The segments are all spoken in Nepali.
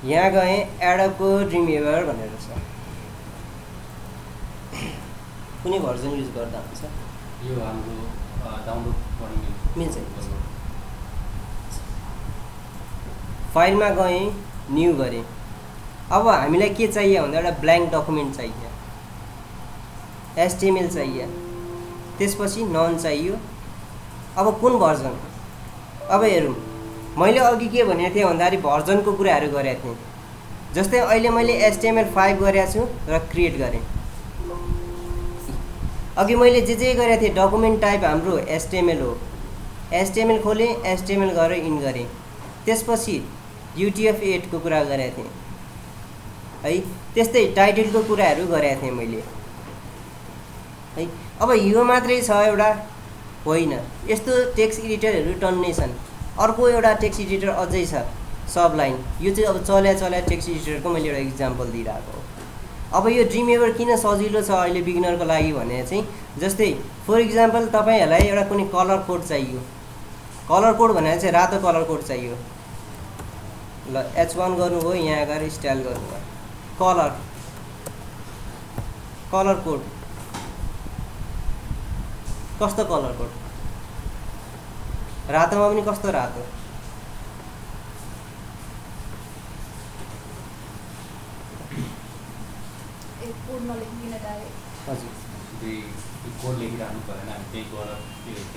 यहाँ गएँ एडबको ड्रिमवेयर भनेर छ, कुनै भर्जन युज गर्दा हुन्छ यो हाम्रो डाउनलोड गर्न मिल्छ। फाइलमा गएँ, न्यू गरेँ। अब हामीलाई के चाहिए भन्दा एउटा ब्ल्याङ्क डकुमेन्ट चाहियो, एचटिएमएल चाहियो, त्यसपछि नन चाहियो। अब कुन भर्जन? अब हेरौँ, मैले अघि के भनेको थिएँ भन्दाखेरि भर्जनको कुराहरू गरेको थिएँ। जस्तै अहिले मैले HTML5 गरेको छु र क्रिएट गरेँ। अघि मैले जे गरेको थिएँ डकुमेन्ट टाइप हाम्रो HTML हो, HTML खोलेँ, HTML गरेर इन गरेँ, त्यसपछि UTF-8 को कुरा गरेको थिएँ है। त्यस्तै टाइटलको कुराहरू गरेको थिएँ मैले है। अब यो मात्रै छ एउटा? होइन, यस्तो टेक्स्ट एडिटरहरू टन्नै छन्। अर्को एउटा टेक्स्ट एडिटर अझै छ, सबलाइन। यो चाहिँ अब चल्या टेक्स्ट एडिटरको मैले एउटा इक्जाम्पल दिइरहेको हो। अब यो ड्रिमवेयर किन सजिलो छ अहिले बिगिनरको लागि भने चाहिँ, जस्तै फर इक्जाम्पल तपाईँहरूलाई एउटा कुनै कलर कोड चाहियो, कलर कोड भनेर चाहिँ रातो कलर कोड चाहियो। ल H1 गर्नुभयो, यहाँ गएर स्टाइल गर्नुभयो, कलर कोड कस्तो कलर कोड? रातोमा पनि कस्तो रातो?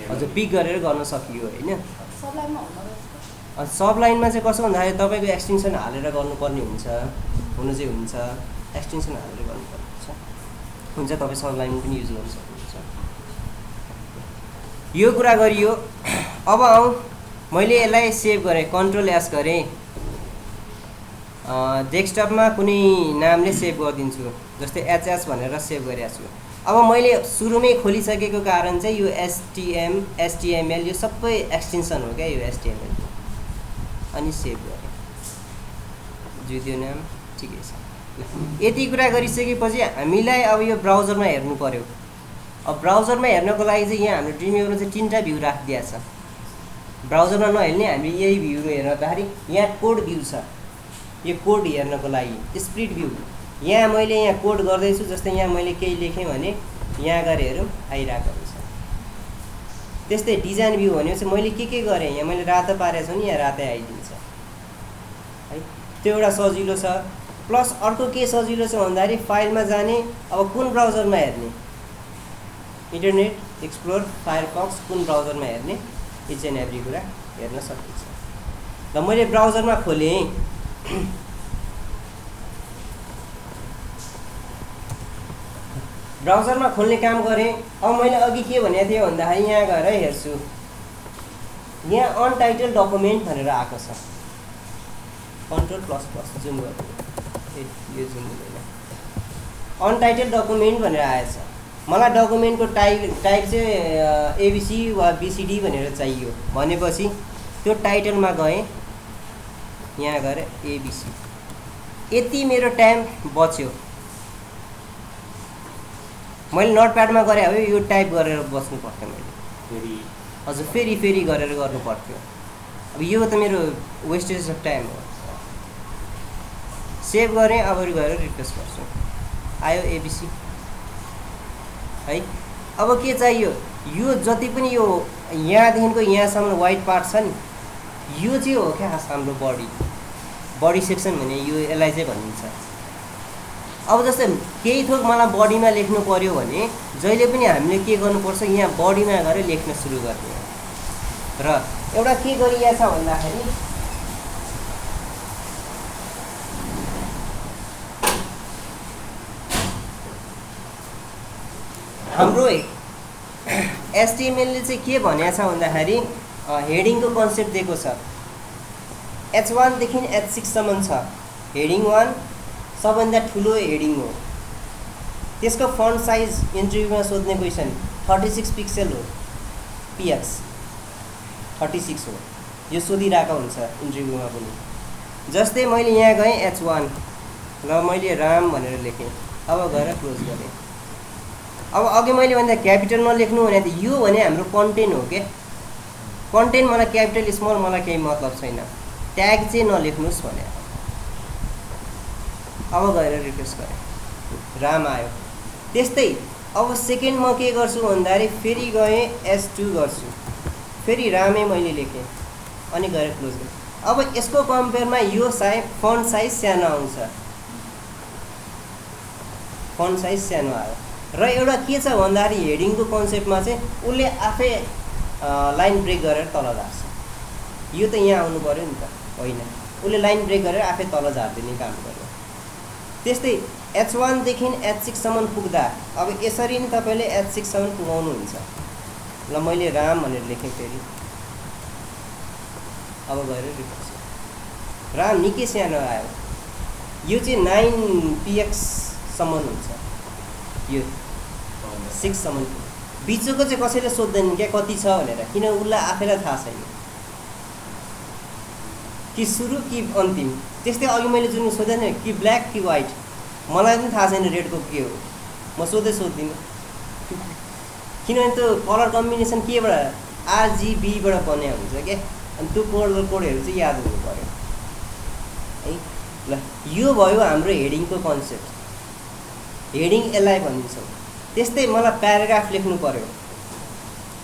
हजुर पिक गरेर गर्न सकियो होइन। सबलाइनमा चाहिँ कसो भन्दाखेरि तपाईँको एक्सटेन्सन हालेर गर्नुपर्ने हुन्छ, हुनु चाहिँ हुन्छ, एक्सटेन्सन हालेर गर्नुपर्ने हुन्छ, तपाईँ सबलाइन पनि युज गर्न सक्नुहुन्छ। यो कुरा गरियो। अब आउँ, मैले यसलाई सेभ गरेँ, Ctrl+S गरेँ, डेस्कटपमा कुनै नामले सेभ गरिदिन्छु, जस्तै HS भनेर सेभ गरेको छु। अब मैले सुरुमै खोलिसकेको कारण चाहिँ यो HTML यो सबै एक्सटेन्सन हो क्या, यो HTML। अनि सेभ गरेँ, जुदियो नाम ठिकै छ। यति कुरा गरिसकेपछि हामीलाई अब यो ब्राउजरमा हेर्नु पर्यो। अब ब्राउजरमा हेर्नको लागि चाहिँ यहाँ हाम्रो ड्रिमवेयरमा चाहिँ 3टा भ्यू राखिदिएको छ। ब्राउजरमा नहेर्ने हामी यही भ्यू हेर्दाखेरि यहाँ कोड भ्यू छ, यो कोड हेर्नको लागि स्प्लिट भ्यू। यहाँ मैले यहाँ कोड गर्दैछु, जस्तै यहाँ मैले केही लेखेँ भने यहाँ गएर हेरौँ आइरहेको हुन्छ। त्यस्तै डिजाइन भ्यू भनेपछि मैले के गरेँ, यहाँ मैले रातो पारेको छु नि, यहाँ रातै आइदिन्छ है। त्यो एउटा सजिलो छ। प्लस अर्को के सजिलो छ भन्दाखेरि फाइलमा जाने, अब कुन ब्राउजरमा हेर्ने, इन्टरनेट एक्सप्लोर, फायरफक्स, कुन ब्राउजरमा हेर्ने, इच एन्ड एभ्री कुरा हेर्न सकिन्छ। र मैले ब्राउजरमा खोलेँ, ब्राउजरमा खोल्ने काम गरेँ। अब मैले अघि के भनेको थिएँ भन्दाखेरि यहाँ गएर हेर्छु, यहाँ अनटाइटल डकुमेन्ट भनेर आएको छ। Ctrl++ जुम गर्नु, यो जुम हुँदैन, अनटाइटल डकुमेन्ट भनेर आएछ। मलाई डकुमेन्टको टाइप चाहिँ ABC वा BCD भनेर चाहियो भनेपछि त्यो टाइटलमा गएँ, यहाँ गएर ABC। यति मेरो टाइम बच्यो। मैले नोटप्याडमा गरेँ हो, यो टाइप गरेर बस्नु पर्थ्यो मैले, हजुर फेरि गरेर गर्नु पर्थ्यो। अब यो त मेरो वेस्टेज अफ टाइम हो। सेभ गरेँ, अब गएर रिफ्रेस गर्छु, आयो ABC है। अब के चाहियो, यो जति पनि यो यहाँदेखिको यहाँसम्म वाइट पार्ट छ नि, यो चाहिँ हो क्या खास हाम्रो बडी सेक्सन भने यो, यसलाई चाहिँ भनिन्छ। अब जस्तै केही थोक मलाई बडीमा लेख्नु पर्यो भने जहिले पनि हामीले के गर्नुपर्छ, यहाँ बडीमा गएर लेख्न सुरु गर्ने। र एउटा के गरिएको छ भन्दाखेरि हाम्रो HTML ले चाहिँ के भनेको छ भन्दाखेरि हेडिङको कन्सेप्ट दिएको छ। H1 देखि H6 सम्म छ हेडिङ 1, सबभन्दा ठुलो हेडिङ हो। त्यसको फन्ट साइज इन्टरभ्यूमा सोध्ने क्वेसन 36 पिक्सल हो, PX 36 हो, यो सोधिरहेको हुन्छ इन्टरभ्यूमा पनि। जस्तै मैले यहाँ गएँ H1 र मैले राम भनेर लेखेँ, अब गएर क्लोज गरेँ। अब अघि मैले भन्दा क्यापिटल नलेख्नु भने त यो भने हाम्रो कन्टेन्ट हो के, कन्टेन्ट मलाई क्यापिटल स्मल मलाई केही मतलब छैन, ट्याग चाहिँ नलेख्नुहोस् भने। अब गएर रिफ्रेस गरेँ, राम आयो। त्यस्तै अब सेकेन्ड म के गर्छु भन्दाखेरि फेरि गएँ S2 गर्छु, फेरि रामै मैले लेखेँ अनि गएर क्लोज गरेँ। अब यसको कम्पेयरमा यो फन्ट साइज सानो आउँछ, फन्ट साइज सानो आयो। र एउटा के छ भन्दाखेरि हेडिङको कन्सेप्टमा चाहिँ उसले आफै लाइन ब्रेक गरेर तल झार्छ। यो त यहाँ आउनु पऱ्यो नि त, होइन, उसले लाइन ब्रेक गरेर आफै तल झारिदिने काम गर्यो। त्यस्तै H1 देखि H6 सम्म पुग्दा अब यसरी नै तपाईँले H6 सम्म पुगाउनुहुन्छ। ल मैले राम भनेर लेखेँ फेरि, अब गएर रिफ्रेस गरेँ, राम निकै सानो आयो। यो चाहिँ 9px सम्म हुन्छ, यो 6 सम्म। बिचको चाहिँ कसैले सोध्दैन क्या कति छ भनेर, किन उसलाई आफैलाई थाहा छैन कि सुरु कि अन्तिम। त्यस्तै अघि मैले जुन सोधेन कि ब्ल्याक कि वाइट, मलाई पनि थाहा छैन रेडको के हो, म सोध्दिनँ, किनभने त्यो कलर कम्बिनेसन केबाट RGBबाट बन्ने हुन्छ क्या, अनि त्यो कोडहरू चाहिँ याद हुनु पऱ्यो है। ल यो भयो हाम्रो हेडिङको कन्सेप्ट, हेडिङ यसलाई भनिन्छौँ। त्यस्तै मलाई प्याराग्राफ लेख्नु पऱ्यो,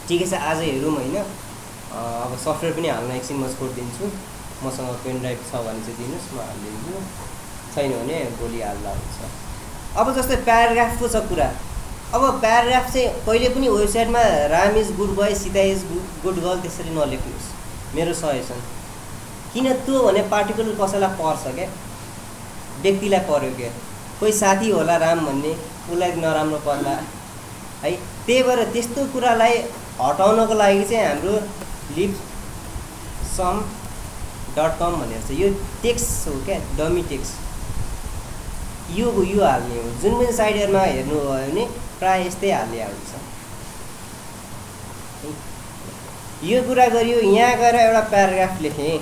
ठिकै छ आज हेरौँ होइन। अब सफ्टवेयर पनि हाल्न एकछिन म छोडिदिन्छु, मसँग पेन ड्राइभ छ भने चाहिँ दिनुहोस्, म हालिदिन्छु, छैन भने भोलि हाल्दा हुन्छ। अब जस्तै प्याराग्राफको छ कुरा। अब प्याराग्राफ चाहिँ कहिले पनि वेबसाइटमा Ram is good boy, Sita is good girl त्यसरी नलेख्नुहोस्, मेरो सजेसन। किन त्यो भने पार्टिकुलर कसैलाई पर्छ क्या, व्यक्तिलाई पर्यो क्या, कोही साथी होला राम भन्ने, उसलाई नराम्रो पर्ला है। त्यही भएर त्यस्तो कुरालाई हटाउनको लागि चाहिँ हाम्रो lipsum.com भनेर छ, यो टेक्स्ट हो क्या, डमी टेक्स्ट। यो हाल्ने हो, जुन पनि साइडहरूमा हेर्नुभयो भने प्रायः यस्तै हाल्ने हुन्छ। यो कुरा गरियो, यहाँ गएर एउटा प्याराग्राफ लेखेँ,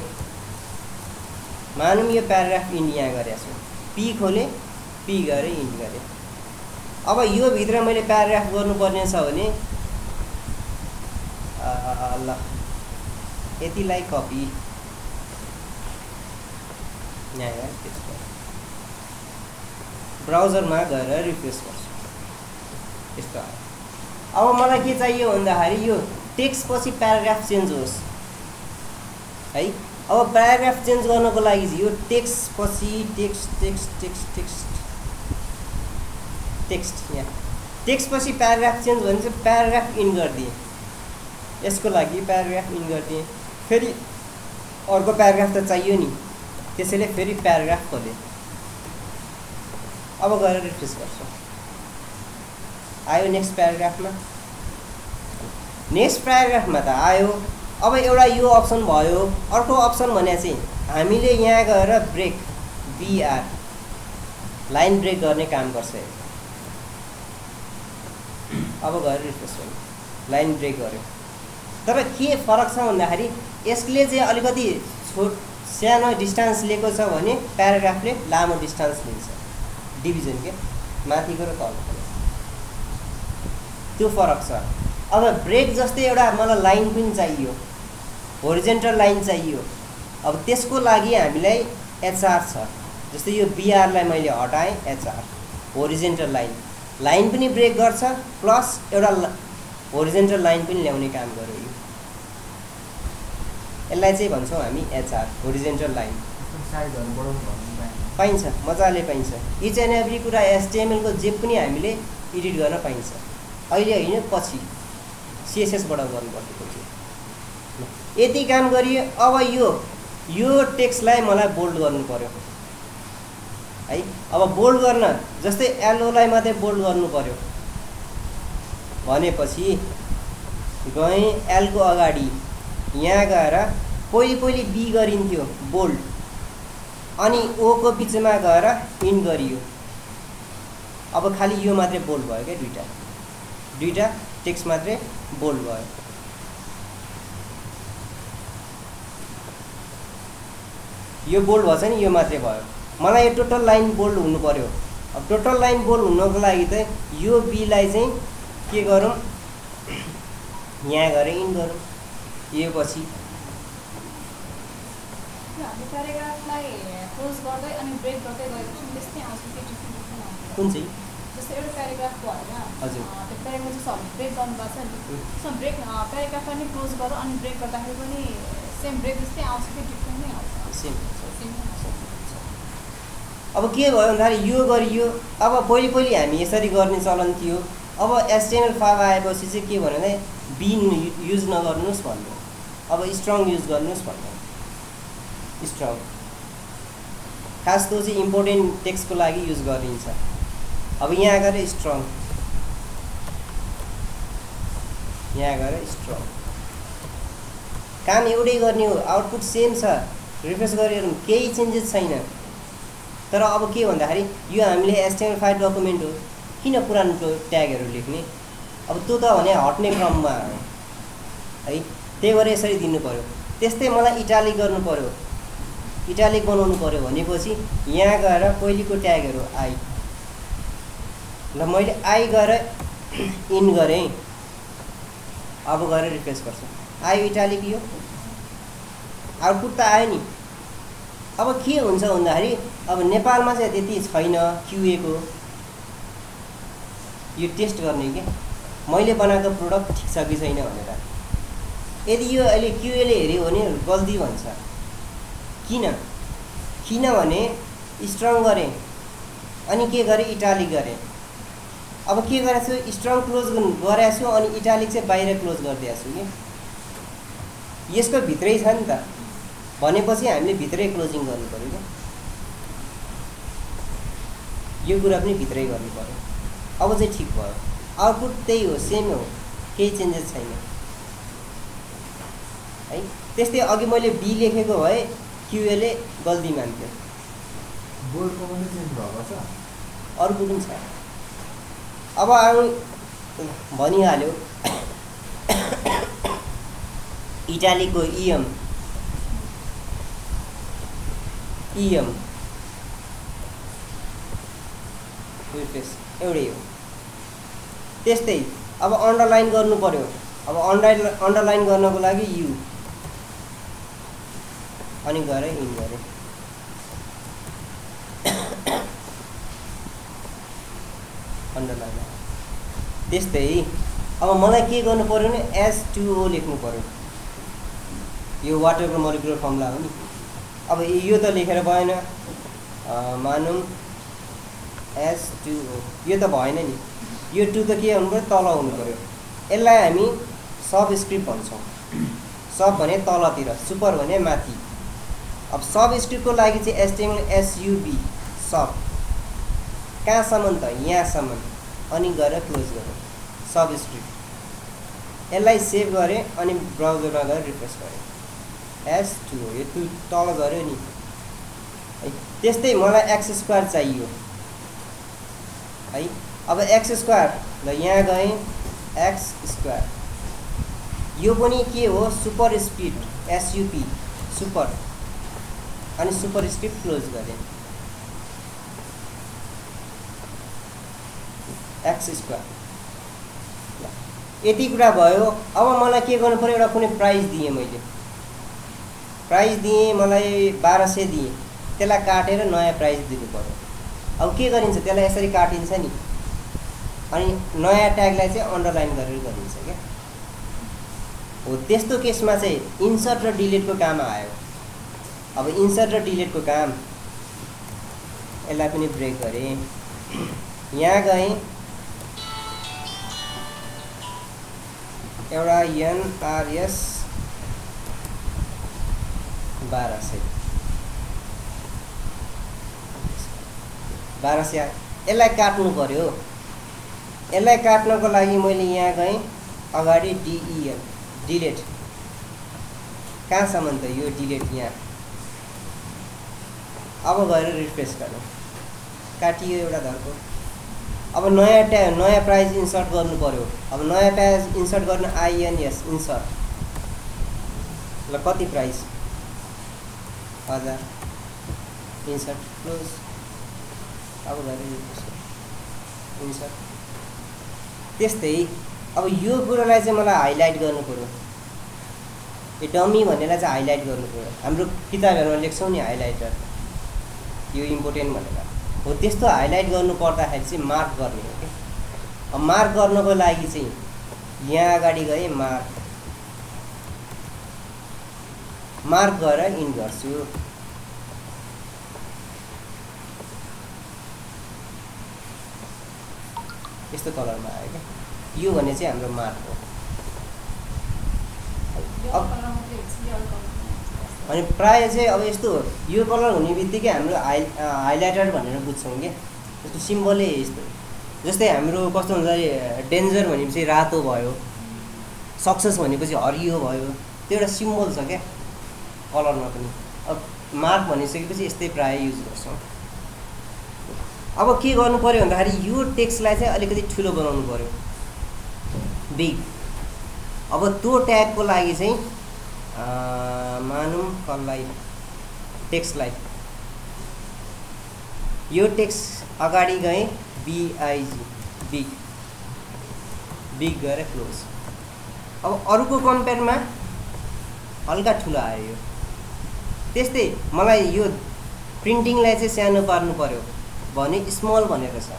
मानौँ यो प्याराग्राफ इन्ड यहाँ गरेको छु, पी खोलेँ, पी गरेँ, इन्ड गरेँ। अब यो भित्र मैले प्याराग्राफ गर्नुपर्ने छ भने ल यतिलाई कपी यहाँ गएर पेस्ट गरेँ, ब्राउजरमा गएर रिफ्रेस गर्छु, यस्तो आयो। अब मलाई के चाहियो भन्दाखेरि यो टेक्स्ट पछि प्याराग्राफ चेन्ज होस् है। अब प्याराग्राफ चेन्ज गर्नको लागि यो टेक्स्ट पछि टेक्स्ट यहाँ टेक्स्ट पछि प्याराग्राफ चेन्ज भने चाहिँ प्याराग्राफ इन गरिदिएँ, यसको लागि प्याराग्राफ इन गरिदिएँ। फेरि अर्को प्याराग्राफ त चाहियो नि, त्यसैले फेरि प्याराग्राफ खोलेँ, अब गएर रिफ्रेस गर्छु, आयो नेक्स्ट प्याराग्राफमा, नेक्स्ट प्याराग्राफमा त आयो। अब एउटा यो अप्सन भयो, अर्को अप्सन भने चाहिँ हामीले यहाँ गएर ब्रेक BR लाइन ब्रेक गर्ने काम गर्छ। अब गएर रिफ्रेस गर्नु, लाइन ब्रेक गर्यो। तर के फरक छ भन्दाखेरि यसले चाहिँ अलिकति सानो डिस्टेन्स लिएको छ भने प्याराग्राफले लामो डिस्टेन्स लिन्छ, डिभिजन के माथिको र तलको, त्यो फरक छ। अब ब्रेक जस्तै एउटा मलाई लाइन पनि चाहियो, होरिजेन्टल लाइन चाहियो। अब त्यसको लागि हामीलाई HR छ, जस्तै यो BR लाई मैले हटाएँ, HR होरिजेन्टल लाइन पनि ब्रेक गर्छ, प्लस एउटा होरिजेन्टल लाइन पनि ल्याउने काम गर्यो। यसलाई चाहिँ भन्छौँ हामी HR होरिजेन्टल लाइन। पाइन्छ, मजाले पाइन्छ, इच एन्ड एभ्री कुरा HTML को जे पनि हामीले एडिट गर्न पाइन्छ। अहिले होइन, पछि CSS बाट गर्नुपर्छ। यति काम गरियो। अब यो टेक्स्टलाई मलाई बोल्ड गर्नु पर्यो है। अब बोल्ड गर्न जस्तै LO लाई मात्रै बोल्ड गर्नु पर्यो भनेपछि गएँ L को अगाडि, यहाँ गएर पहिले B गरिन्थ्यो बोल्ड, अनि O को बिचमा गएर इन गरियो। अब खालि यो मात्रै बोल्ड भयो क्या, दुईटा टेक्स्ट मात्रै बोल्ड भयो। यो बोल्ड भएछ नि, यो मात्रै भयो। मलाई यो टोटल लाइन बोल्ड हुनु पर्यो। अब टोटल लाइन बोल्ड हुनको लागि चाहिँ यो B लाई चाहिँ के गरौँ, यहाँ गएर इन गरौँ, यो पछि हामी प्याराग्राफलाई क्लोज गर्दै अनि ब्रेक गर्दै गएपछि त्यस्तै आउँछ कि डिफ्रेन्ट आउँछ कुन चाहिँ जस्तै एउटा प्याराग्राफ भयो होइन हजुर। त्यो प्याराग्राफ चाहिँ ब्रेक गर्नुपर्छ नि त्यसमा ब्रेक प्याराग्राफलाई नि क्लोज गर अनि ब्रेक गर्दाखेरि पनि सेम ब्रेक जस्तै आउँछ कि डिफ्रेन्ट नै आउँछ सेम सेम नै आउँछ अब के भयो भन्दाखेरि यो गरियो। अब पहिले हामी यसरी गर्ने चलन थियो। अब HTML5 आएपछि चाहिँ के भन्यो भने बिन युज नगर्नुहोस् भन्यो। अब स्ट्रङ युज गर्नुहोस् भन्यो। स्ट्रङ खास त्यो चाहिँ इम्पोर्टेन्ट टेक्स्टको लागि युज गरिन्छ। अब यहाँ गएर स्ट्रङ, यहाँ गएर स्ट्रङ, काम एउटै गर्ने हो, आउटपुट सेम छ। रिफ्रेस गरेर केही चेन्जेस छैन। तर अब के भन्दाखेरि यो हामीले HTML5 डकुमेन्ट हो, किन पुरानो ट्यागहरू लेख्ने? अब त्यो त भने हट्ने क्रममा हो है, त्यही भएर यसरी दिनु पर्यो। त्यस्तै मलाई इटालिक गर्नु पर्यो, इटालिक बनाउनु पर्यो भनेपछि यहाँ गएर पहिलेको ट्यागहरू आई, ल मैले आई गएर इन गरेँ। अब गएर रिफ्रेस गर्छु, आयो इटालिक, यो आउटपुट त आयो नि। अब के हुन्छ भन्दाखेरि अब नेपालमा चाहिँ त्यति छैन क्युएको, यो टेस्ट गर्ने के मैले बनाएको प्रोडक्ट ठिक छ कि छैन भनेर। यदि यो अहिले क्युएले हेऱ्यो भने गल्ती भन्छ। किनभने स्ट्रङ गरेँ अनि के गरेँ इटालिक गरेँ। अब के गरेको छु, स्ट्रङ क्लोज गरेको छु अनि इटालिक चाहिँ बाहिर क्लोज गरिदिएको छु कि यसको भित्रै छ नि त भनेपछि हामीले भित्रै क्लोजिङ गर्नु पऱ्यो क्या। यो कुरा पनि भित्रै गर्नु पऱ्यो। अब चाहिँ ठिक भयो, आउटपुट त्यही हो, सेम हो, केही चेन्जेस छैन है। त्यस्तै अघि मैले बी लेखेको भए क्युएले गल्ती मान्थ्यो। बोर्डको पनि चेन्ज भएको छ, अर्को पनि छ। अब आउँ भनिहाल्यो इटालीको इएम रिफ्रेस एउटै हो। त्यस्तै अब अन्डरलाइन गर्नु पर्यो। अब अन्डरलाइन गर्नको लागि यु अनि गएर इन गरेँ। अन्डरलाइन त्यस्तै अब मलाई के गर्नु पर्यो भने H2O लेख्नु पर्यो। यो वाटरको मोलिकुलर फर्मुला हो नि। अब यो त लेखेर भएन, मानौँ H2O, यो त भएन नि। यो 2 त के हुनु पर्यो, तल हुनु पर्यो। यसलाई हामी सब स्क्रिप्ट भन्छौँ। सब भने तलतिर, सुपर भने माथि। अब सब स्क्रिप्टको लागि चाहिँ HTML SUB सब कहाँसम्म त यहाँसम्म अनि गएर क्लोज गरेँ सब स्क्रिप्ट। यसलाई सेभ गरेँ अनि ब्राउजरमा गएर रिफ्रेस गरेँ। H2O यो 2 तल गऱ्यो नि है। त्यस्तै मलाई x² चाहियो है। अब x² ल यहाँ गएँ x², यो पनि के हो, सुपर स्क्रिप्ट SUP सुपर अनि सुपर स्क्रिप्ट क्लोज गरेँ x²। यति कुरा भयो। अब मलाई के गर्नु पर्यो, एउटा कुनै प्राइस दिएँ, मैले प्राइस दिएँ, मलाई 1200 दिएँ, त्यसलाई काटेर नयाँ प्राइस दिनु पर्यो। अब के गरिन्छ, त्यसलाई यसरी काटिन्छ नि अनि नयाँ ट्यागलाई चाहिँ अन्डरलाइन गरेर गरिन्छ क्या हो। त्यस्तो केसमा चाहिँ इन्सर्ट र डिलिटको काम आयो। अब इन्सर्ट र डिलिटको काम, यसलाई पनि ब्रेक गरेँ, यहाँ गएँ, एउटा NRS 1200 यसलाई काट्नु पर्यो। यसलाई काट्नको लागि मैले यहाँ गएँ, अगाडि DEL डिलिट, कहाँसम्म त यो डिलिट यहाँ। अब गएर रिफ्रेस गर्नु, काटियो एउटा धर्को। अब नयाँ प्राइस इन्सर्ट गर्नु पर्यो। अब नयाँ प्राइस इन्सर्ट गर्न INS इन्सर्ट, ल कति प्राइस 1000 इन्सर्ट क्लोज। अब गएर इन्सर्ट। त्यस्तै अब यो कुरालाई चाहिँ मलाई हाइलाइट गर्नु पर्यो। यो डमी भन्नेलाई चाहिँ हाइलाइट गर्नु पऱ्यो। हाम्रो किताबहरूमा लेख्छौँ नि हाइलाइटर, यो इम्पोर्टेन्ट भनेर हो, त्यस्तो हाइलाइट गर्नु पर्दाखेरि चाहिँ मार्क गर्ने हो कि। अब मार्क गर्नको लागि चाहिँ यहाँ अगाडि गएँ, मार्क गरेर इन गर्छु। यस्तो कलरमा आयो क्या, यो भने चाहिँ हाम्रो मार्क हो। अनि प्रायः चाहिँ अब यस्तो यो कलर हुने बित्तिकै हाम्रो हाइलाइटर भनेर बुझ्छौँ क्या, यस्तो सिम्बलै यस्तो। जस्तै हाम्रो कस्तो हुन्छ अरे डेन्जर भनेपछि रातो भयो, सक्सेस भनेपछि हरियो भयो, त्यो एउटा सिम्बल छ क्या कलरमा पनि। अब मार्क भनिसकेपछि यस्तै प्रायः युज गर्छौँ। अब के गर्नु पऱ्यो भन्दाखेरि यो टेक्स्टलाई चाहिँ अलिकति ठुलो बनाउनु पऱ्यो, बिग। अब त्यो ट्यागको लागि चाहिँ मानौँ कसलाई, टेक्स्टलाई यो टेक्स्ट अगाडि गएँ, बिआइजी, बिग गएर क्लोज। अब अरूको कम्पेयरमा हल्का ठुलो आयो यो। त्यस्तै मलाई यो प्रिन्टिङलाई चाहिँ सानो पार्नु पऱ्यो भने स्मल भनेर छ,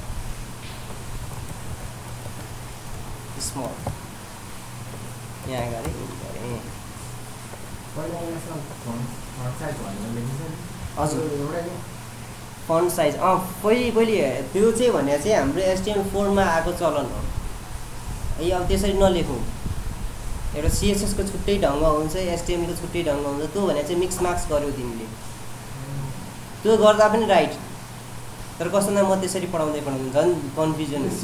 स्मल यहाँ गरेँ, हजुर फन्ट साइज पहिले त्यो चाहिँ भने चाहिँ हाम्रो HTML4 मा आएको चलन हो। अब त्यसरी नलेखौँ, एउटा CSS को छुट्टै ढङ्ग हुन्छ, HTML को छुट्टै ढङ्ग हुन्छ। त्यो भने चाहिँ मिक्स मार्क्स गर्यौ तिमीले, त्यो गर्दा पनि राइट, तर कसैलाई म त्यसरी पढाउँदै झन् कन्फ्युजन हुन्छ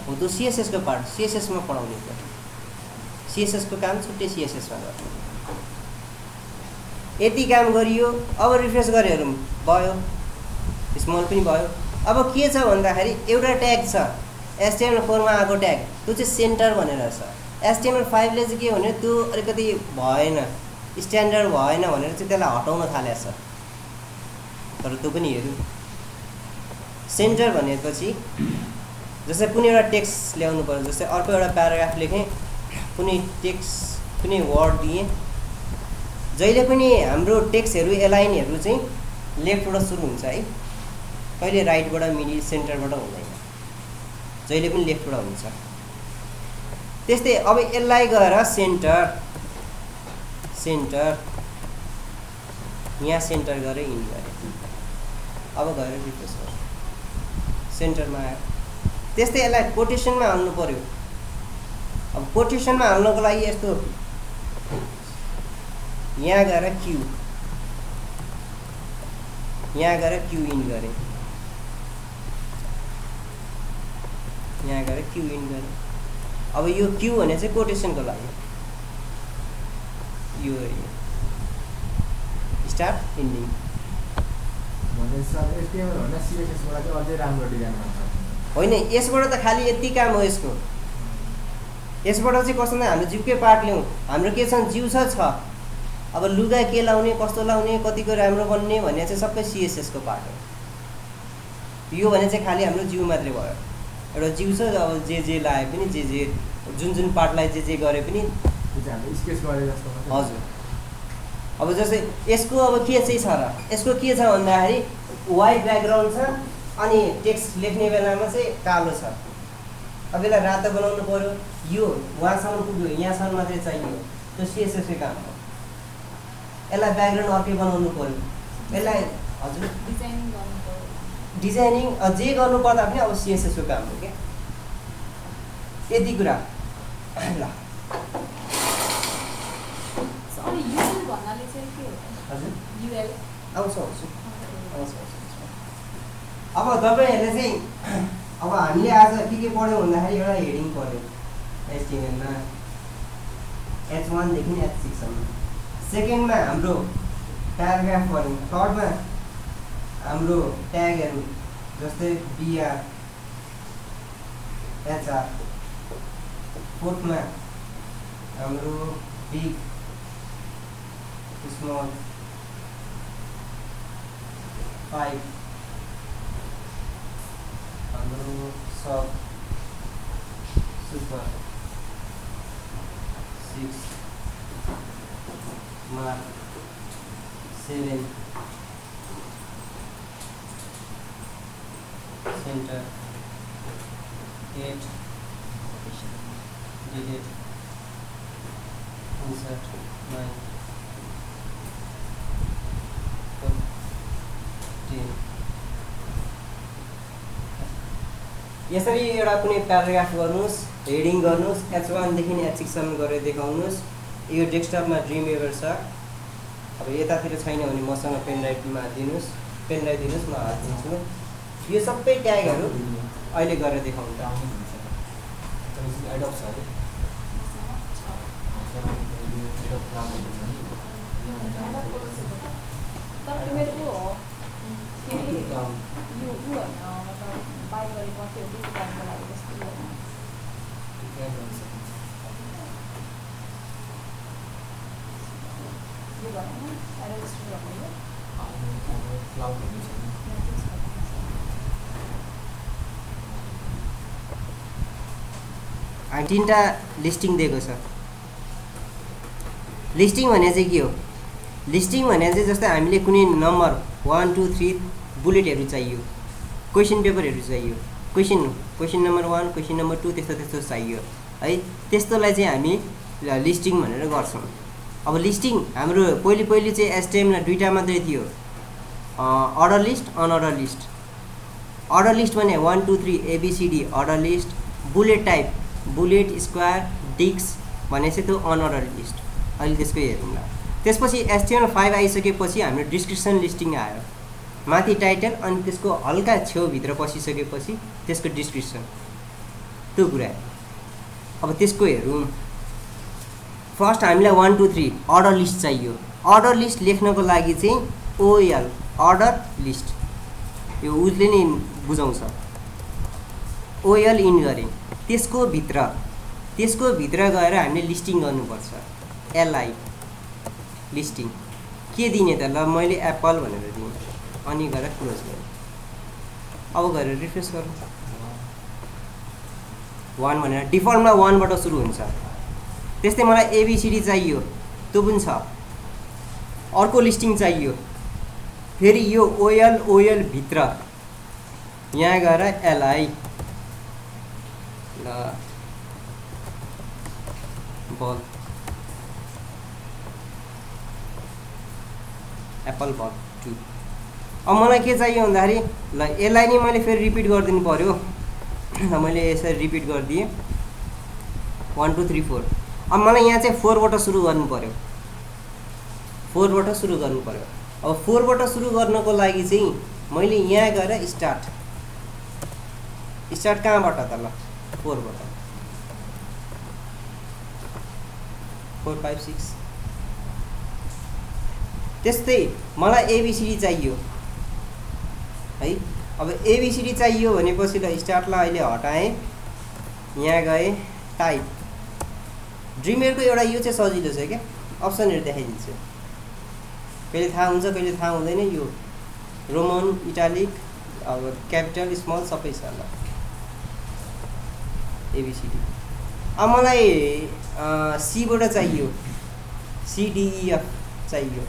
हो। त्यो CSS को पार्ट CSS मा पढाउने हो, CSS को काम छुट्टै CSS मा गर्नु। यति काम गरियो। अब रिफ्रेस गरेर हेरौँ, भयो, स्मल पनि भयो। अब के छ भन्दाखेरि एउटा ट्याग छ HTML4 मा आएको ट्याग, त्यो चाहिँ सेन्टर भनेर छ। HTML5 ले चाहिँ के भने त्यो अलिकति भएन, स्ट्यान्डर्ड भएन भनेर चाहिँ त्यसलाई हटाउन थालेको छ। तर त्यो पनि हेरौँ, सेन्टर भनेपछि जस्तै कुनै एउटा टेक्स्ट ल्याउनु पर्यो, जस्तै अर्को एउटा प्याराग्राफ लेखेँ, कुनै टेक्स्ट कुनै वर्ड दिएँ। जहिले पनि हाम्रो टेक्स्टहरू एलाइनहरू चाहिँ लेफ्टबाट सुरु हुन्छ है, कहिले राइटबाट, मिडल, सेन्टरबाट हुँदैन, जहिले पनि लेफ्टबाट हुन्छ। त्यस्तै अब यसलाई गएर सेन्टर यहाँ सेन्टर गरेर इन गरेँ। अब गएर रिफ्रेस गरेँ, सेन्टरमा आयो। त्यस्तै यसलाई कोटेसनमा हाल्नु पर्यो। अब कोटेसनमा हाल्नको लागि यस्तो यहाँ गएर क्यू, यहाँ गएर क्यू इन गरेँ, यहाँ गएर क्यू इन गरेँ। अब यो क्यू भने चाहिँ कोटेसनको लागि, यो स्टार्ट इन्डिङ होइन। यसबाट त खालि यति काम हो यसको। यसबाट चाहिँ कस्तो हाम्रो जिउकै पार्ट ल्याउँ, हाम्रो के छ जिउ छ। अब लुगा के लाउने, कस्तो लाउने, कतिको राम्रो बन्ने भन्ने चाहिँ सबै CSS को पार्ट हो। यो भने चाहिँ खालि हाम्रो जिउ मात्रै भयो, एउटा जिउ छ। अब जे लाए पनि, जे जुन पार्टलाई जे गरे पनि हजुर। अब जस्तै यसको अब के चाहिँ छ र, यसको के छ भन्दाखेरि वाइट ब्याकग्राउन्ड छ, अनि टेक्स्ट लेख्ने बेलामा चाहिँ कालो छ। अब यसलाई रातो बनाउनु पर्यो, यो वहाँसम्म पुग्यो, यहाँसम्म मात्रै चाहियो, त्यो CSS को काम हो। यसलाई ब्याकग्राउन्ड अर्कै बनाउनु पर्यो, यसलाई हजुर डिजाइनिङ जे गर्नु पर्दा पनि अब CSS को काम हो क्या। यति कुरा ल। आउँछ। अब तपाईँहरूले चाहिँ अब हामीले आज के पढ्यौँ भन्दाखेरि एउटा हेडिङ पढ्यौँ HTML मा, H1 देखि H6 सम्म। सेकेन्डमा हाम्रो प्याराग्राफ पढ्यौँ, थर्डमा हाम्रो ट्यागहरू जस्तै BR, HR, फोर्थमा हाम्रो बिग, स्मल, 5 हाम्रो sub, super, 6 mark 7 centre 8 digit insert 9 10 यसरी एउटा कुनै प्याराग्राफ गर्नुहोस्, हेडिङ गर्नुहोस्, H1 देखि H6 सम्म गरेर देखाउनुहोस्। यो डेस्कटपमा ड्रिमवेभर छ। अब यतातिर छैन भने मसँग पेनड्राइभमा दिनुहोस्, पेनड्राइभ दिनुहोस्, म हालिदिन्छु। यो सबै ट्यागहरू अहिले गरेर देखाउनु त। एडप छ अरे तर मेरो हो के अरे यो होइन मतलब बाई गरेको त्यो कामको लागि जस्तो होइन। यो भएन रेजिस्टर गर्नु क्लाउड भन्ने छ नि। हामी 3टा लिस्टिङ दिएको छ। लिस्टिङ भने चाहिँ के हो? लिस्टिङ भने चाहिँ जस्तै हामीले कुनै नम्बर 1 2 3 बुलेटहरू चाहियो, क्वेसन पेपरहरू चाहियो, क्वेसन नम्बर 1 क्वेसन नम्बर 2 त्यस्तो चाहियो है। त्यस्तोलाई चाहिँ हामी लिस्टिङ भनेर गर्छौँ। अब लिस्टिङ हाम्रो पहिले चाहिँ एचटिएमएलमा 2टा मात्रै थियो, order list, unorder list. Order list भने 1 2 3 ABCD order list, bullet type bullet square डिक्स भने चाहिँ त्यो अनअर्डर लिस्ट। अहिले त्यसको हेरौँला। त्यसपछि HTML5 आइसकेपछि हाम्रो डिस्क्रिप्सन लिस्टिङ आयो, माथि टाइटल अनि त्यसको हल्का छेउभित्र पसिसकेपछि त्यसको डिस्क्रिप्सन, त्यो कुरा। अब त्यसको हेरौँ। फर्स्ट हामीलाई 1 2 3 अर्डर लिस्ट चाहियो। अर्डर लिस्ट लेख्नको लागि चाहिँ OL अर्डर लिस्ट, यो उसले नै बुझाउँछ। OL इन गरेँ, त्यसको भित्र गएर हामीले लिस्टिङ गर्नुपर्छ। LI लिस्टिङ के दिने त? ल मैले एप्पल भनेर दिएँ अनि गएर क्लोज गरेँ। अब गएर रिफ्रेस गरौँ। 1 भनेर डिफल्टमा 1 बाट सुरु हुन्छ। त्यस्तै मलाई ABCD चाहियो, त्यो पनि छ। अर्को लिस्टिङ चाहियो, फेरि यो OL भित्र यहाँ गएर LI ल बल एप्पल बल 2। अब मलाई के चाहियो भन्दाखेरि ल यसलाई नि मैले फेरि रिपिट गरिदिनु पर्यो। ल मैले यसरी रिपिट गरिदिएँ 1 2 3 4। अब मलाई यहाँ चाहिँ 4 बाट सुरु गर्नु पर्यो, 4 बाट सुरु गर्नु पर्यो। अब 4 बाट सुरु गर्नको लागि चाहिँ मैले यहाँ गएर स्टार्ट कहाँबाट त? ल 4 बाट 4 5 6। त्यस्तै मलाई ABCD चाहियो है। अब ABCD चाहियो भनेपछि ल स्टार्टलाई अहिले हटाएँ, यहाँ गएँ टाइप। ड्रिमवेभरको एउटा यो चाहिँ सजिलो छ क्या, अप्सनहरू देखाइदिन्छु। कहिले थाहा हुन्छ कहिले थाहा हुँदैन। यो रोमन इटालिक अब क्यापिटल स्मल सबै छ। ल ABCD। अब मलाई C बाट चाहियो, CDEF चाहियो।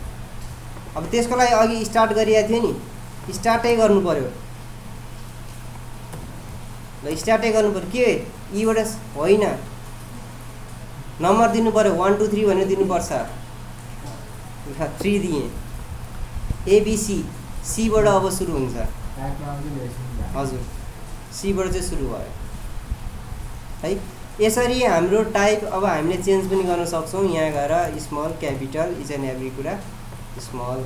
अब त्यसको लागि अघि स्टार्ट गरिएको थियो नि, स्टार्टै गर्नु पर्यो। ल स्टार्टै गर्नु पर्यो। के E बाट होइन, नम्बर दिनु पर्यो 1 2 3 भनेर दिनुपर्छ। 3 दिएँ। ABC C बाट अब सुरु हुन्छ। हजुर C बाट चाहिँ सुरु भयो है। यसरी हाम्रो टाइप अब हामीले चेन्ज पनि गर्न सक्छौँ। यहाँ गएर small capital each and every कुरा स्मल।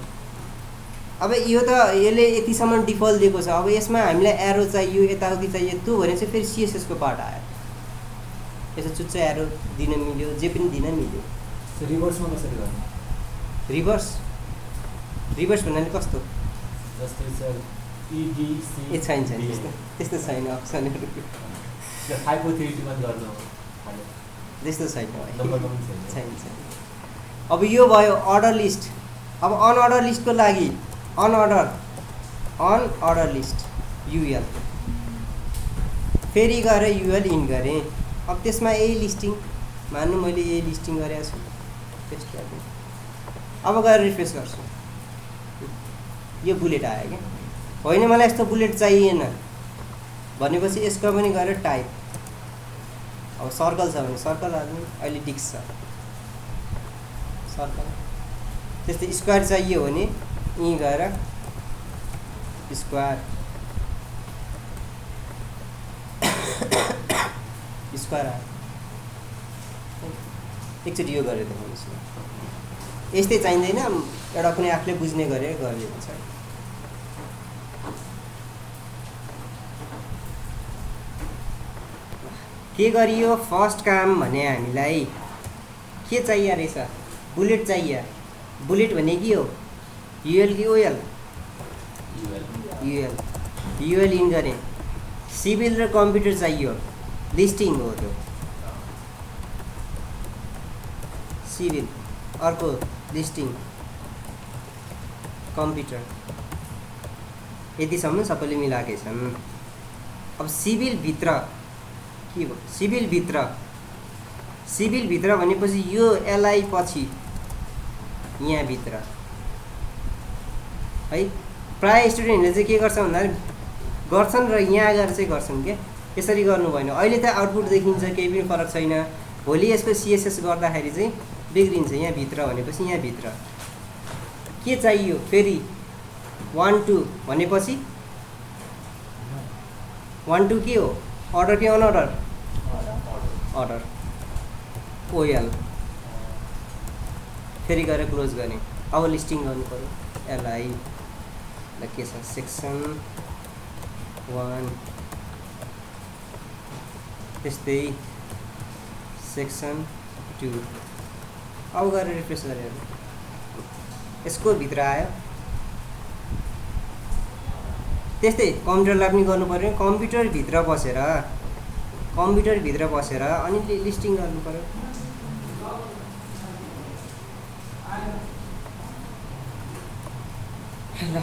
अब यो त यसले यतिसम्म डिफल्ट दिएको छ। अब यसमा हामीलाई एरो चाहियो, यताउति चाहियो, त्यो भने चाहिँ फेरि CSS को पार्ट आयो। यसो चुच्च एरो दिन मिल्यो, जे पनि दिन मिल्यो। रिभर्समा कसरी गर्ने? रिभर्स भन्नाले कस्तो? जस्तै सर EDC ए छैन त्यस्तो छैन अप्सनहरू, त्यस्तो छैन। छैन। अब यो भयो अर्डर लिस्ट। अब अनअर्डर लिस्टको लागि अनअर्डर लिस्ट UL, फेरि गएर UL इन गरेँ। अब त्यसमा यही लिस्टिङ, मान्नु मैले यही लिस्टिङ गरेको छु, पेस्ट गरिदिएँ। अब गएर रिफ्रेस गर्छु, यो बुलेट आयो क्या। होइन मलाई यस्तो बुलेट चाहिएन भनेपछि यसको पनि गएर टाइप, अब सर्कल छ भने सर्कल हाल्नु, अहिले डिस्क छ सर्कल। त्यस्तै स्क्वायर चाहियो भने यहीँ गएर स्क्वायर स्क्वायर आयो। एकचोटि यो गरेर देखाउनुहोस् न, यस्तै चाहिँदैन, एउटा कुनै आफूले बुझ्ने गरेर गरिएको छ। के गरियो फर्स्ट काम भने हामीलाई के चाहियो रहेछ, बुलेट चाहियो। बुलेट भने के हो, युएल कि ओएल? युएल। युएल इन गरेँ। सिभिल र कम्प्युटर चाहियो, लिस्टिङ हो त्यो। सिभिल अर्को लिस्टिङ कम्प्युटर, यतिसम्म सबैले मिलाएकै छन्। अब सिभिलभित्र के भयो, सिभिलभित्र भनेपछि यो एलआई पछि यहाँभित्र है। प्रायः स्टुडेन्टहरूले चाहिँ के गर्छ भन्दाखेरि गर्छन् र यहाँ गएर चाहिँ गर्छन् क्या, यसरी गर्नु भएन। अहिले त आउटपुट देखिन्छ, केही पनि फरक छैन। भोलि यसको सिएसएस गर्दाखेरि चाहिँ बिग्रिन्छ। यहाँभित्र भनेपछि यहाँभित्र के चाहियो फेरि 1 2 भनेपछि 1 2 के हो, अर्डर कि अनअर्डर? Order OL. फेरि गएर क्लोज गर्ने। अब लिस्टिङ गर्नु पऱ्यो, एलआई ल के छ, सेक्सन 1 त्यस्तै सेक्सन 2। अब गएर रिफ्रेस गरेर यसको भित्र आयो। त्यस्तै कम्प्युटरलाई पनि गर्नु पऱ्यो, कम्प्युटरभित्र बसेर अनि लिस्टिङ गर्नु पऱ्यो। ल